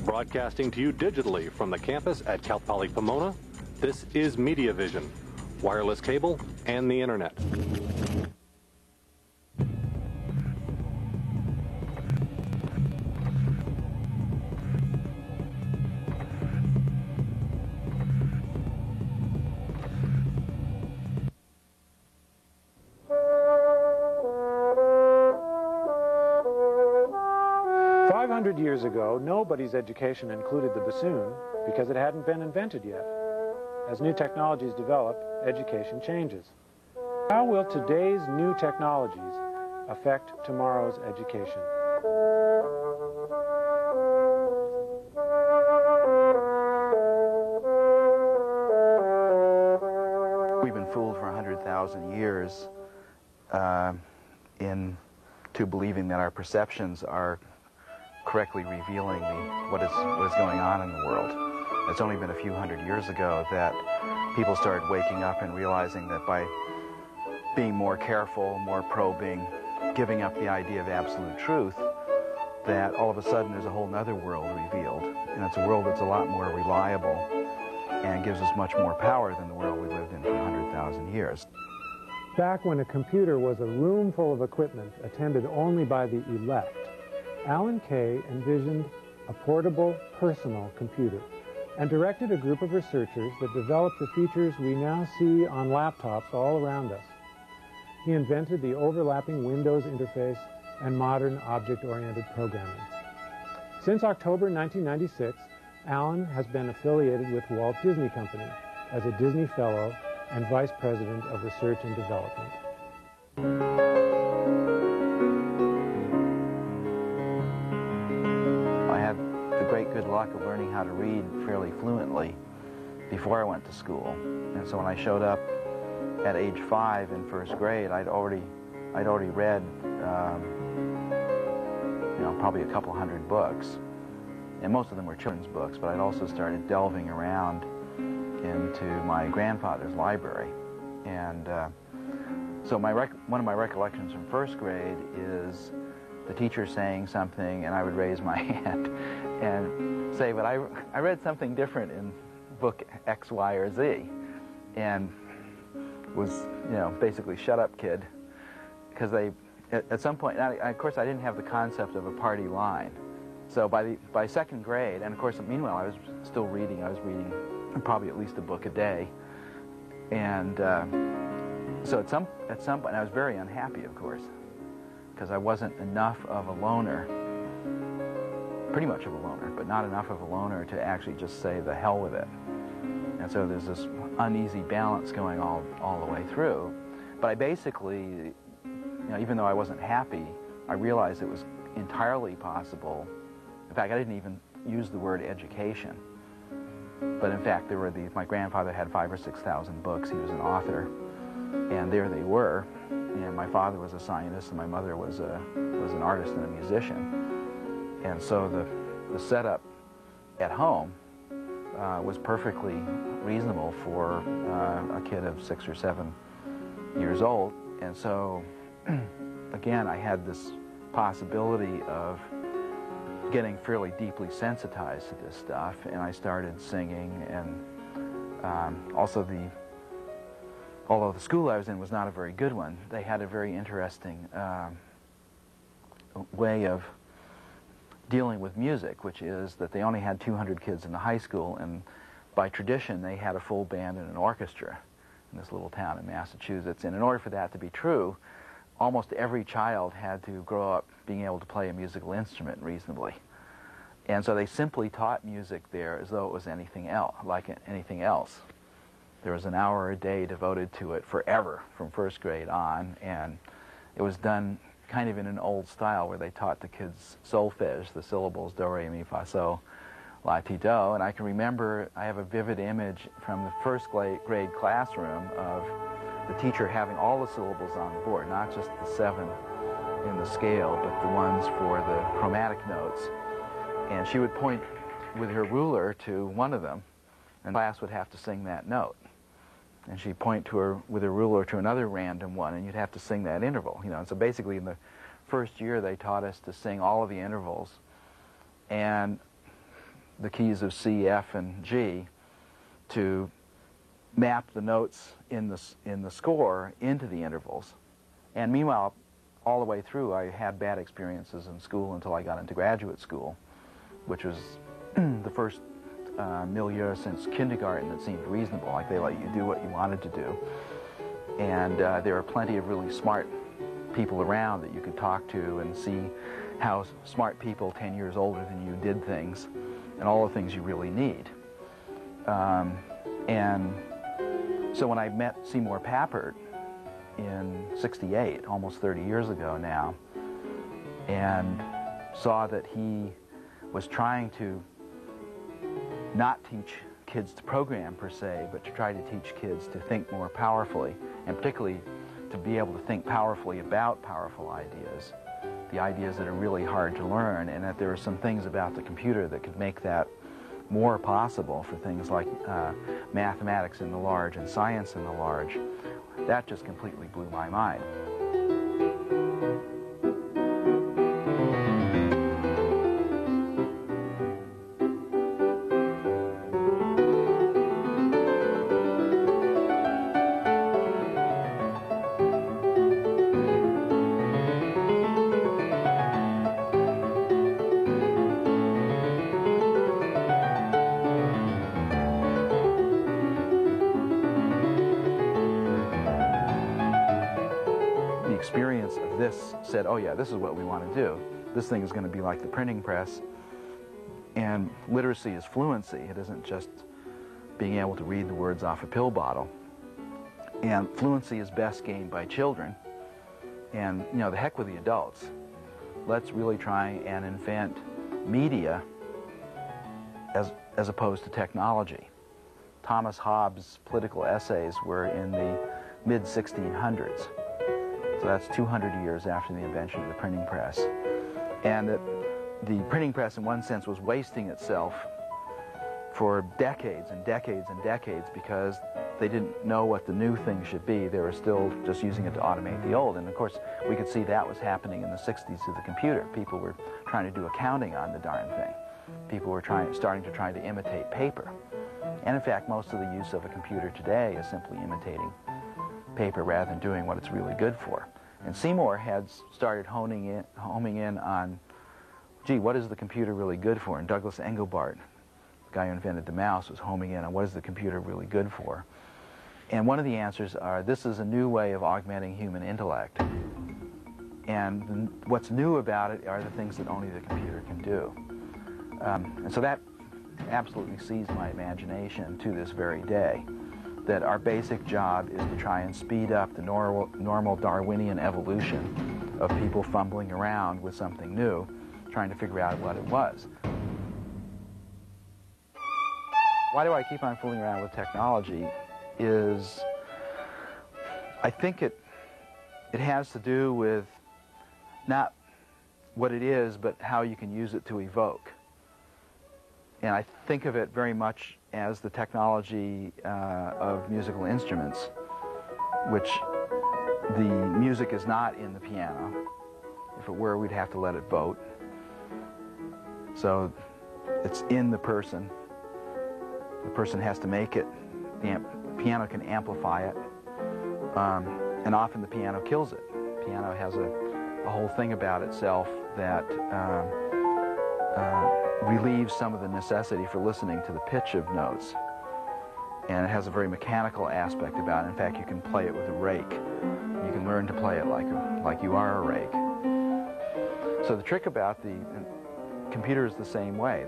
Broadcasting to you digitally from the campus at Cal Poly Pomona, this is Media Vision, wireless cable and the internet. Years ago, nobody's education included the bassoon because it hadn't been invented yet. As new technologies develop, education changes. How will today's new technologies affect tomorrow's education? We've been fooled for 100,000 years into believing that our perceptions are correctly revealing what is going on in the world. It's only been a few hundred years ago that people started waking up and realizing that by being more careful, more probing, giving up the idea of absolute truth, that all of a sudden there's a whole other world revealed. And it's a world that's a lot more reliable and gives us much more power than the world we lived in for 100,000 years. Back when a computer was a room full of equipment attended only by the elect, Alan Kay envisioned a portable, personal computer and directed a group of researchers that developed the features we now see on laptops all around us. He invented the overlapping Windows interface and modern object-oriented programming. Since October 1996, Alan has been affiliated with Walt Disney Company as a Disney Fellow and Vice President of Research and Development. Good luck of learning how to read fairly fluently before I went to school. And so when I showed up at age 5 in first grade, I'd already read probably a couple hundred books, and most of them were children's books, but I'd also started delving around into my grandfather's library. And so one of my recollections from first grade is the teacher saying something, and I would raise my hand and say, but I read something different in book X, Y, or Z, and was, basically shut up, kid, because at some point, of course, I didn't have the concept of a party line. So by second grade, and of course, meanwhile, I was still reading. I was reading probably at least a book a day, and so at some point, I was very unhappy, of course, because I wasn't enough of a loner, pretty much of a loner, but not enough of a loner to actually just say the hell with it. And so there's this uneasy balance going all the way through. But I basically, even though I wasn't happy, I realized it was entirely possible. In fact, I didn't even use the word education. But in fact, my grandfather had 5,000 or 6,000 books. He was an author, and there they were. And my father was a scientist, and my mother was an artist and a musician. And so the setup at home was perfectly reasonable for a kid of 6 or 7 years old. And so, again, I had this possibility of getting fairly deeply sensitized to this stuff, and I started singing, and although the school I was in was not a very good one, they had a very interesting way of dealing with music, which is that they only had 200 kids in the high school, and by tradition they had a full band and an orchestra in this little town in Massachusetts. And in order for that to be true, almost every child had to grow up being able to play a musical instrument reasonably. And so they simply taught music there as though it was anything else, like anything else. There was an hour a day devoted to it forever from first grade on, and it was done kind of in an old style where they taught the kids solfege, the syllables do, re, mi, fa, sol, la, ti, do. And I can remember, I have a vivid image from the first grade classroom of the teacher having all the syllables on the board, not just the 7 in the scale, but the ones for the chromatic notes. And she would point with her ruler to one of them, and the class would have to sing that note. And she'd point to her with her ruler to another random one, and you'd have to sing that interval. And so basically in the first year they taught us to sing all of the intervals. And the keys of C, F, and G to map the notes in the score into the intervals. And meanwhile, all the way through, I had bad experiences in school until I got into graduate school, which was the first milieu since kindergarten that seemed reasonable, like they let you do what you wanted to do. And there were plenty of really smart people around that you could talk to and see how smart people 10 years older than you did things, and all the things you really need. And so when I met Seymour Papert in '68, almost 30 years ago now, and saw that he was trying to not teach kids to program per se, but to try to teach kids to think more powerfully, and particularly to be able to think powerfully about powerful ideas, the ideas that are really hard to learn, and that there are some things about the computer that could make that more possible for things like mathematics in the large and science in the large. That just completely blew my mind. Experience of this said, oh yeah, this is what we want to do. This thing is going to be like the printing press. And literacy is fluency. It isn't just being able to read the words off a pill bottle. And fluency is best gained by children. And, you know, the heck with the adults. Let's really try and invent media as opposed to technology. Thomas Hobbes' political essays were in the mid-1600s. So that's 200 years after the invention of the printing press. And that the printing press, in one sense, was wasting itself for decades and decades and decades because they didn't know what the new thing should be. They were still just using it to automate the old. And of course, we could see that was happening in the 60s to the computer. People were trying to do accounting on the darn thing. People were starting to imitate paper. And in fact, most of the use of a computer today is simply imitating paper rather than doing what it's really good for. And Seymour had started homing in on, gee, what is the computer really good for? And Douglas Engelbart, the guy who invented the mouse, was homing in on what is the computer really good for. And one of the answers are, this is a new way of augmenting human intellect. And what's new about it are the things that only the computer can do. And so that absolutely seized my imagination to this very day, that our basic job is to try and speed up the normal Darwinian evolution of people fumbling around with something new, trying to figure out what it was. Why do I keep on fooling around with technology is, I think it has to do with not what it is, but how you can use it to evoke. And I think of it very much as the technology of musical instruments, which the music is not in the piano. If it were, we'd have to let it vote. So it's in the person. The person has to make it. The piano can amplify it. And often the piano kills it. The piano has a whole thing about itself that relieves some of the necessity for listening to the pitch of notes. And it has a very mechanical aspect about it. In fact, you can play it with a rake. You can learn to play it like you are a rake. So the trick about the computer is the same way.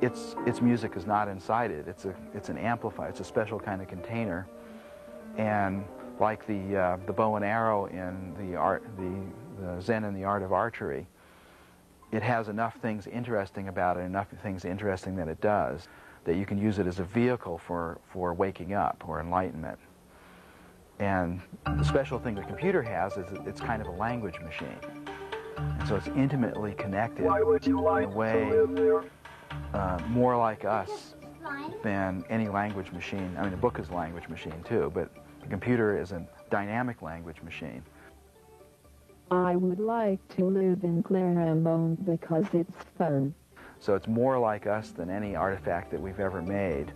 Its music is not inside it. It's an amplifier. It's a special kind of container. And like the bow and arrow in the Zen and the Art of Archery, it has enough things interesting about it, enough things interesting that it does, that you can use it as a vehicle for waking up or enlightenment. And the special thing the computer has is it's kind of a language machine. And so it's intimately connected in a way more like us than any language machine. I mean, a book is a language machine too, but the computer is a dynamic language machine. I would like to live in Claremont because it's fun. So it's more like us than any artifact that we've ever made.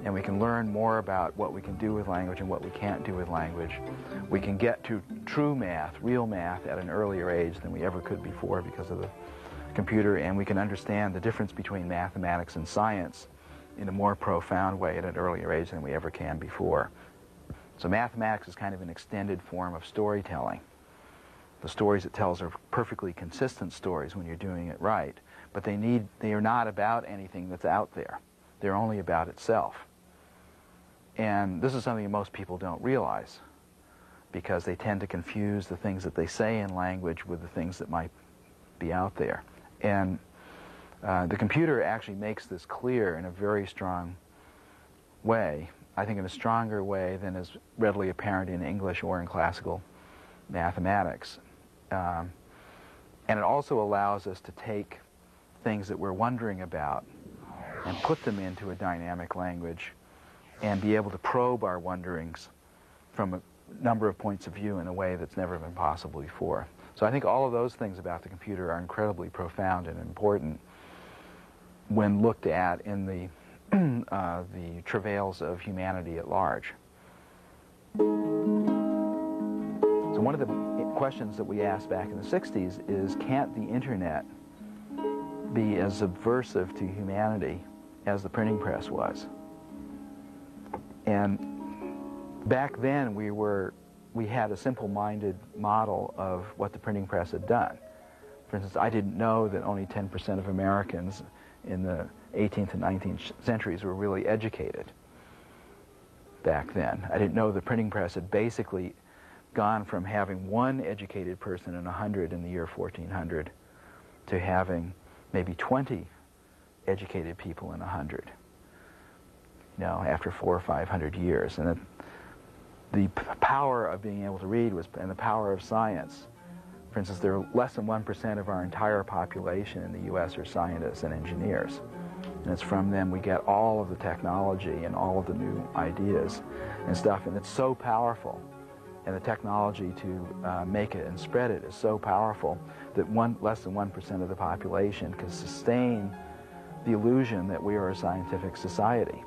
And we can learn more about what we can do with language and what we can't do with language. We can get to true math, real math, at an earlier age than we ever could before because of the computer, and we can understand the difference between mathematics and science in a more profound way at an earlier age than we ever can before. So mathematics is kind of an extended form of storytelling. The stories it tells are perfectly consistent stories when you're doing it right, but they are not about anything that's out there. They're only about itself. And this is something that most people don't realize, because they tend to confuse the things that they say in language with the things that might be out there. And the computer actually makes this clear in a very strong way, I think in a stronger way than is readily apparent in English or in classical mathematics. And it also allows us to take things that we're wondering about and put them into a dynamic language and be able to probe our wonderings from a number of points of view in a way that's never been possible before. So I think all of those things about the computer are incredibly profound and important when looked at in the travails of humanity at large. So one of the questions that we asked back in the 60s is, can't the internet be as subversive to humanity as the printing press was? And back then we had a simple-minded model of what the printing press had done. For instance, I didn't know that only 10% of Americans in the 18th and 19th centuries were really educated back then. I didn't know the printing press had basically gone from having one educated person in 100 in the year 1400 to having maybe 20 educated people in 100, after 400 or 500 years. And the power of being able to read and the power of science. For instance, there are less than 1% of our entire population in the U.S. are scientists and engineers. And it's from them we get all of the technology and all of the new ideas and stuff. And it's so powerful. And the technology to make it and spread it is so powerful that less than 1% of the population can sustain the illusion that we are a scientific society.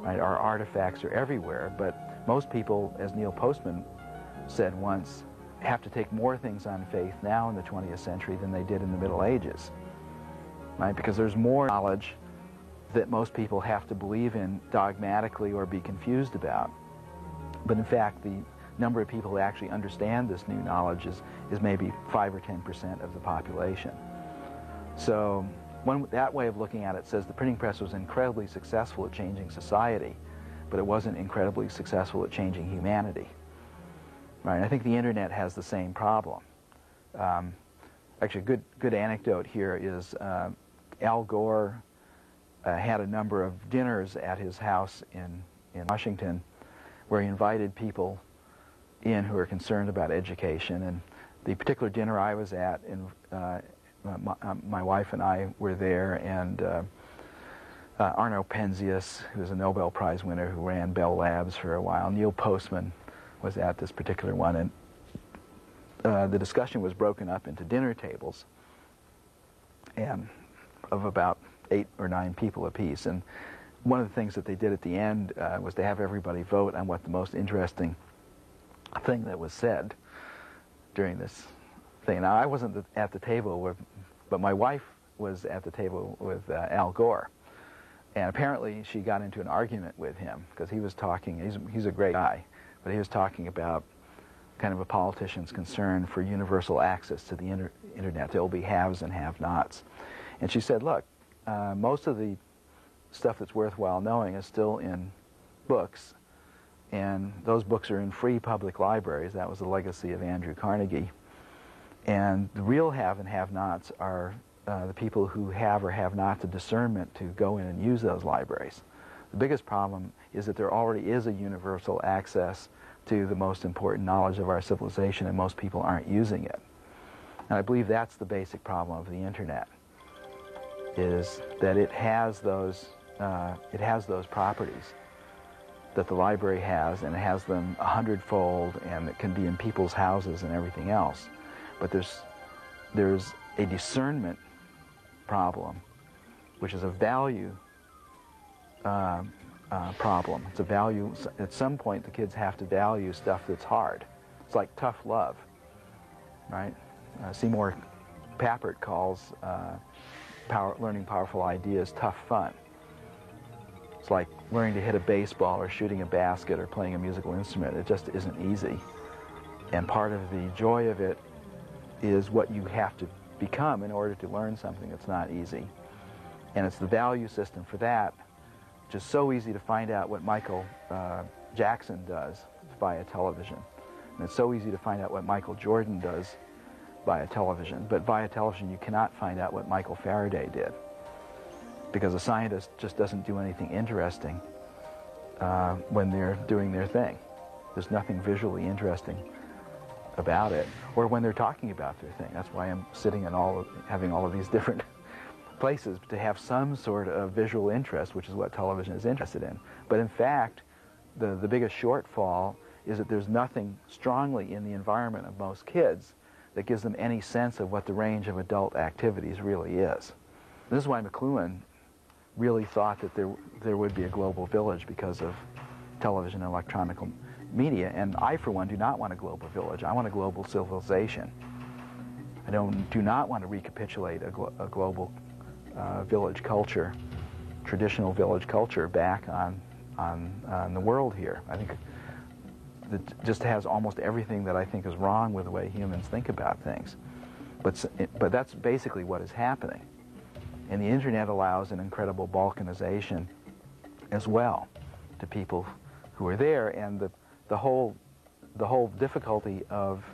Right? Our artifacts are everywhere, but most people, as Neil Postman said once, have to take more things on faith now in the 20th century than they did in the Middle Ages. Right? Because there's more knowledge that most people have to believe in dogmatically or be confused about. But in fact, the number of people who actually understand this new knowledge is maybe 5 or 10% of the population. So that way of looking at it says the printing press was incredibly successful at changing society, but it wasn't incredibly successful at changing humanity. Right? And I think the internet has the same problem. Actually, a good anecdote here is Al Gore had a number of dinners at his house in Washington where he invited people in who are concerned about education. And the particular dinner I was at, my wife and I were there, and Arno Penzias, who was a Nobel Prize winner who ran Bell Labs for a while, Neil Postman was at this particular one, and the discussion was broken up into dinner tables and of about 8 or 9 people apiece. And one of the things that they did at the end was to have everybody vote on what the most interesting thing that was said during this thing. Now, I wasn't at the table, but my wife was at the table with Al Gore. And apparently she got into an argument with him because he was talking, he's a great guy, but he was talking about kind of a politician's concern for universal access to the internet. There will be haves and have-nots. And she said, look, most of the stuff that's worthwhile knowing is still in books, and those books are in free public libraries. That was the legacy of Andrew Carnegie. And the real have and have-nots are the people who have or have not the discernment to go in and use those libraries. The biggest problem is that there already is a universal access to the most important knowledge of our civilization, and most people aren't using it. And I believe that's the basic problem of the internet, is that it has those properties that the library has, and it has them 100-fold, and it can be in people's houses and everything else. But there's a discernment problem which is a value problem. It's a value. At some point, the kids have to value stuff that's hard. It's like tough love, right? Seymour Papert calls learning powerful ideas tough fun. It's like learning to hit a baseball or shooting a basket or playing a musical instrument. It just isn't easy. And part of the joy of it is what you have to become in order to learn something that's not easy. And it's the value system for that, which is so easy to find out what Michael Jackson does via television. And it's so easy to find out what Michael Jordan does via television. But via television, you cannot find out what Michael Faraday did, because a scientist just doesn't do anything interesting when they're doing their thing. There's nothing visually interesting about it, or when they're talking about their thing. That's why I'm sitting in having all of these different places, to have some sort of visual interest, which is what television is interested in. But in fact, the biggest shortfall is that there's nothing strongly in the environment of most kids that gives them any sense of what the range of adult activities really is. This is why McLuhan really thought that there would be a global village because of television and electronic media, and I, for one, do not want a global village. I want a global civilization. I do not want to recapitulate a global village culture, traditional village culture back on the world here. I think that just has almost everything that I think is wrong with the way humans think about things. But that's basically what is happening. And the internet allows an incredible balkanization as well to people who are there. And the whole difficulty of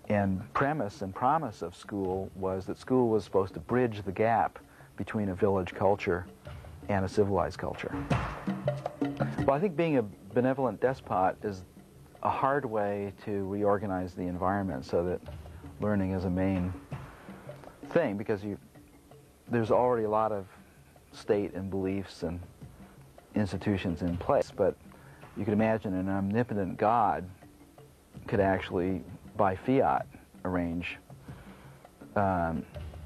and premise and promise of school was that school was supposed to bridge the gap between a village culture and a civilized culture. Well, I think being a benevolent despot is a hard way to reorganize the environment so that learning is a main thing, because there's already a lot of state and beliefs and institutions in place. But you could imagine an omnipotent God could actually, by fiat, arrange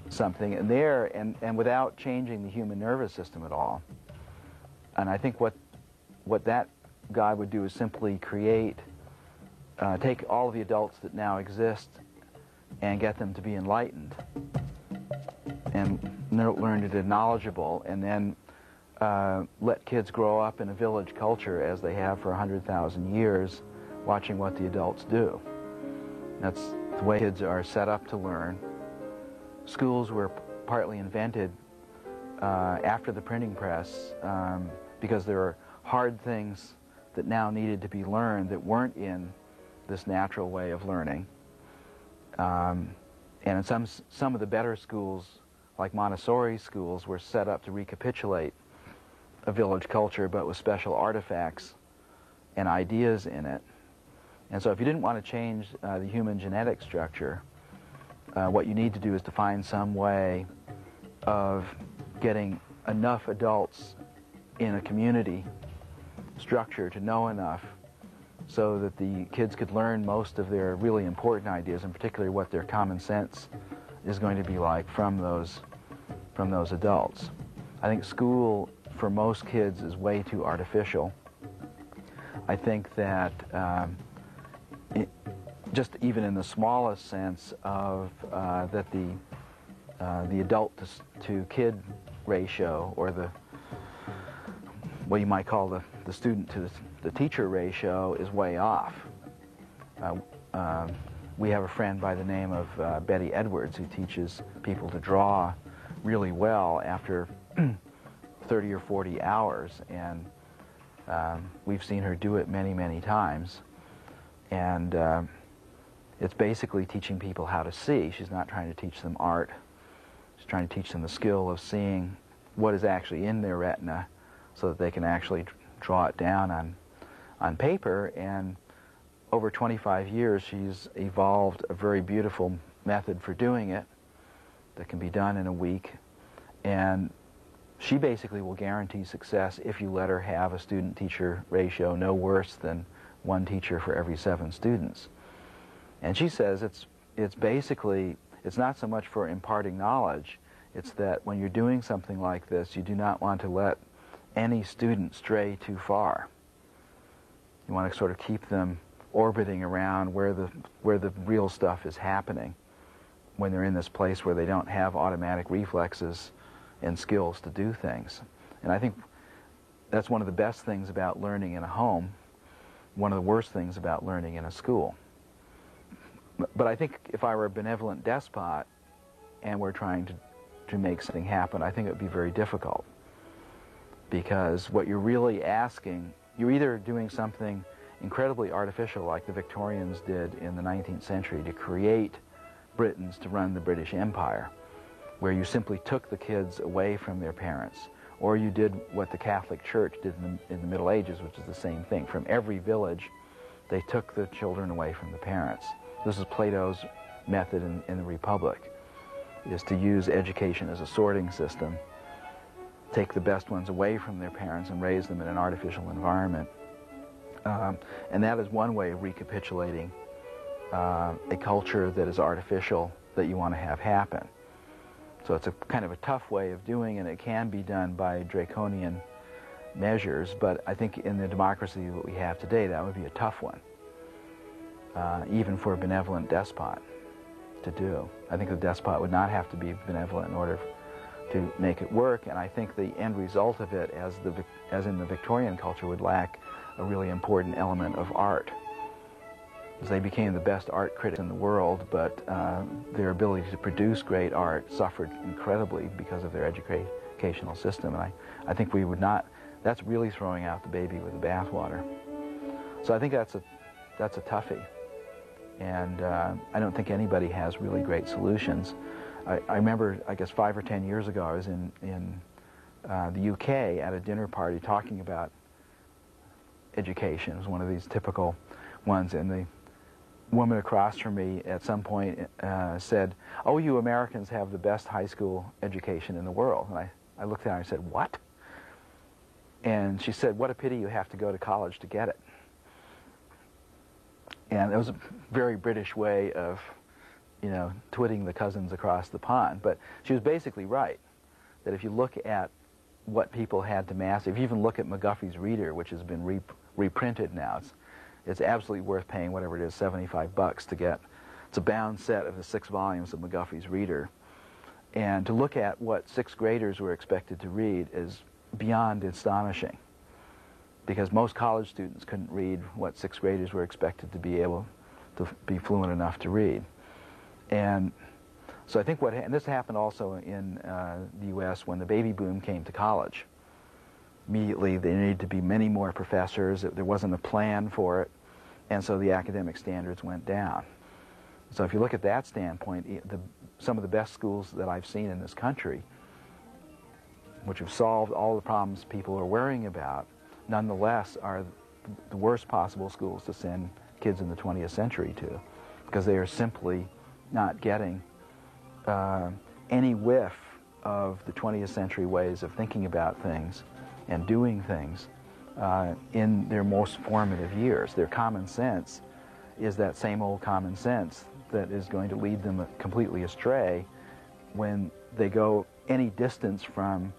something and without changing the human nervous system at all. And I think what that God would do is simply take all of the adults that now exist and get them to be enlightened and learn to be knowledgeable, and then let kids grow up in a village culture as they have for 100,000 years, watching what the adults do. That's the way kids are set up to learn. Schools were partly invented after the printing press because there are hard things that now needed to be learned that weren't in this natural way of learning. And in some of the better schools, like Montessori schools, were set up to recapitulate a village culture, but with special artifacts and ideas in it. And so if you didn't want to change the human genetic structure, what you need to do is to find some way of getting enough adults in a community structure to know enough so that the kids could learn most of their really important ideas, and particularly what their common sense is going to be like from those adults. I think school for most kids is way too artificial. I think that just even in the smallest sense of that the adult to kid ratio, or what you might call the student to the teacher ratio, is way off. We have a friend by the name of Betty Edwards, who teaches people to draw really well after 30 or 40 hours, and we've seen her do it many, many times. And it's basically teaching people how to see. She's not trying to teach them art. She's trying to teach them the skill of seeing what is actually in their retina so that they can actually draw it down on paper. And over 25 years, she's evolved a very beautiful method for doing it that can be done in a week. And she basically will guarantee success if you let her have a student-teacher ratio no worse than one teacher for every 7 students. And she says it's basically, it's not so much for imparting knowledge, It's that when you're doing something like this, you do not want to let any student stray too far. You want to sort of keep them orbiting around where the real stuff is happening when they're in this place where they don't have automatic reflexes and skills to do things. And I think that's one of the best things about learning in a home, one of the worst things about learning in a school. But I think if I were a benevolent despot and we're trying to make something happen, I think it would be very difficult. Because what you're really asking, you're either doing something incredibly artificial like the Victorians did in the 19th century to create Britons to run the British Empire, where you simply took the kids away from their parents, or you did what the Catholic Church did in the Middle Ages, which is the same thing. From every village, they took the children away from the parents. This is Plato's method in the Republic, is to use education as a sorting system, take the best ones away from their parents and raise them in an artificial environment. And that is one way of recapitulating a culture that is artificial that you want to have happen. So it's a kind of a tough way of doing, and it can be done by draconian measures, but I think in the democracy that we have today, that would be a tough one, even for a benevolent despot to do. I think the despot would not have to be benevolent in order to make it work, and I think the end result of it, as in the Victorian culture, would lack a really important element of art. Because they became the best art critics in the world, but their ability to produce great art suffered incredibly because of their educational system. And I think we would not, that's really throwing out the baby with the bathwater. So I think that's a toughie. And I don't think anybody has really great solutions. I remember, I guess 5 or 10 years ago, I was in the UK at a dinner party talking about education. It was one of these typical ones, and the woman across from me at some point said, "Oh, you Americans have the best high school education in the world." And I looked at her and I said, "What?" And she said, "What a pity you have to go to college to get it." And it was a very British way of, you know, twitting the cousins across the pond. But she was basically right, that if you look at what people had to master, if you even look at McGuffey's Reader, which has been reprinted now, it's absolutely worth paying whatever it is, $75 to get. It's a bound set of the 6 volumes of McGuffey's Reader. And to look at what 6th graders were expected to read is beyond astonishing, because most college students couldn't read what 6th graders were expected to be able to be fluent enough to read. And so I think and this happened also in the U.S. when the baby boom came to college. Immediately there needed to be many more professors. There wasn't a plan for it, and so the academic standards went down. So if you look at that standpoint, some of the best schools that I've seen in this country, which have solved all the problems people are worrying about, nonetheless are the worst possible schools to send kids in the 20th century to, because they are simply not getting any whiff of the 20th century ways of thinking about things and doing things in their most formative years. Their common sense is that same old common sense that is going to lead them completely astray when they go any distance from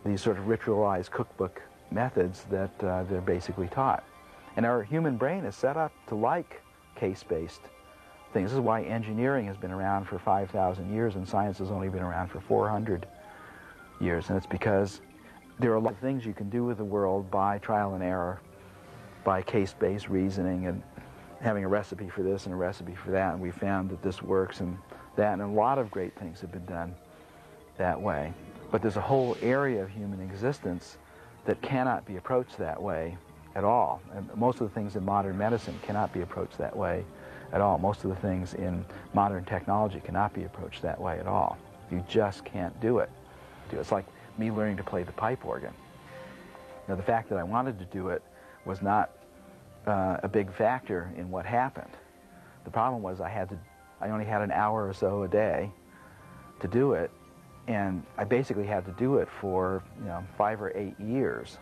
these sort of ritualized cookbook methods that they're basically taught. And our human brain is set up to like case-based things. This is why engineering has been around for 5,000 years and science has only been around for 400 years. And it's because there are a lot of things you can do with the world by trial and error, by case-based reasoning and having a recipe for this and a recipe for that, and we found that this works and that, and a lot of great things have been done that way. But there's a whole area of human existence that cannot be approached that way at all. And most of the things in modern medicine cannot be approached that way at all. Most of the things in modern technology cannot be approached that way at all. You just can't do it. It's like me learning to play the pipe organ. Now, the fact that I wanted to do it was not a big factor in what happened. The problem was I only had an hour or so a day to do it, and I basically had to do it for 5 or 8 years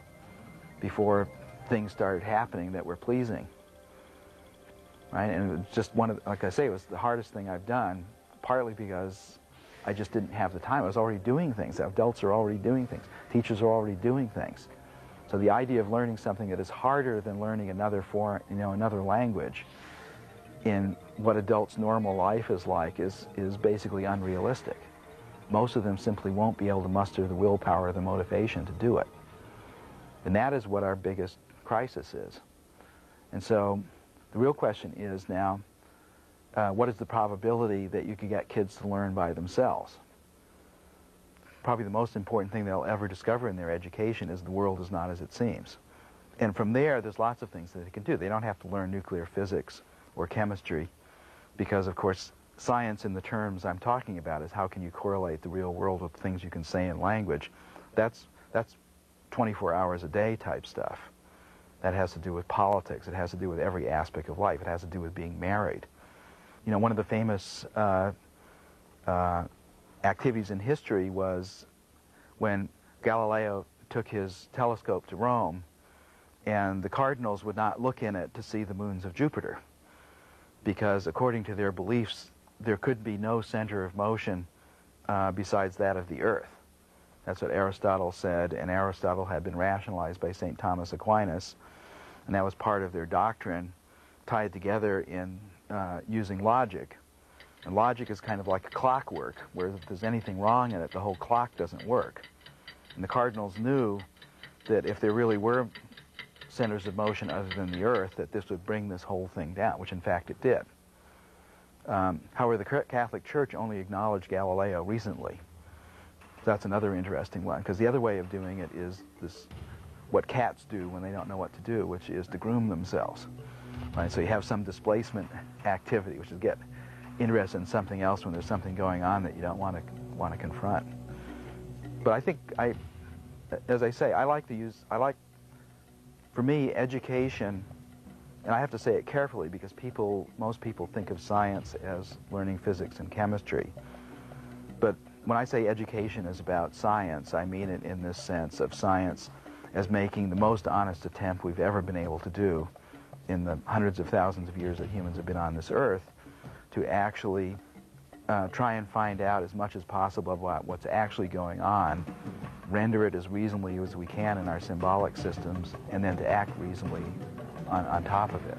before things started happening that were pleasing. Right? And it was just like I say, it was the hardest thing I've done, partly because I just didn't have the time. I was already doing things. Adults are already doing things. Teachers are already doing things. So the idea of learning something that is harder than learning another another language in what adults' normal life is like is basically unrealistic. Most of them simply won't be able to muster the willpower or the motivation to do it. And that is what our biggest crisis is. And so the real question is now, what is the probability that you can get kids to learn by themselves? Probably the most important thing they'll ever discover in their education is the world is not as it seems. And from there's lots of things that they can do. They don't have to learn nuclear physics or chemistry because, of course, science in the terms I'm talking about is how can you correlate the real world with things you can say in language. That's 24 hours a day type stuff. That has to do with politics. It has to do with every aspect of life. It has to do with being married. You know, one of the famous activities in history was when Galileo took his telescope to Rome, and the cardinals would not look in it to see the moons of Jupiter, because according to their beliefs, there could be no center of motion besides that of the Earth. That's what Aristotle said, and Aristotle had been rationalized by St. Thomas Aquinas, and that was part of their doctrine, tied together in using logic. And logic is kind of like a clockwork, where if there's anything wrong in it, the whole clock doesn't work. And the cardinals knew that if there really were centers of motion other than the Earth, that this would bring this whole thing down, which in fact it did. However, the Catholic Church only acknowledged Galileo recently. That's another interesting one, because the other way of doing it is what cats do when they don't know what to do, which is to groom themselves. Right? So you have some displacement activity, which is get interested in something else when there's something going on that you don't want to confront. But I think as I say, for me, education, and I have to say it carefully because most people think of science as learning physics and chemistry. But when I say education is about science, I mean it in this sense of science as making the most honest attempt we've ever been able to do in the hundreds of thousands of years that humans have been on this earth to actually try and find out as much as possible about what's actually going on, render it as reasonably as we can in our symbolic systems, and then to act reasonably on top of it.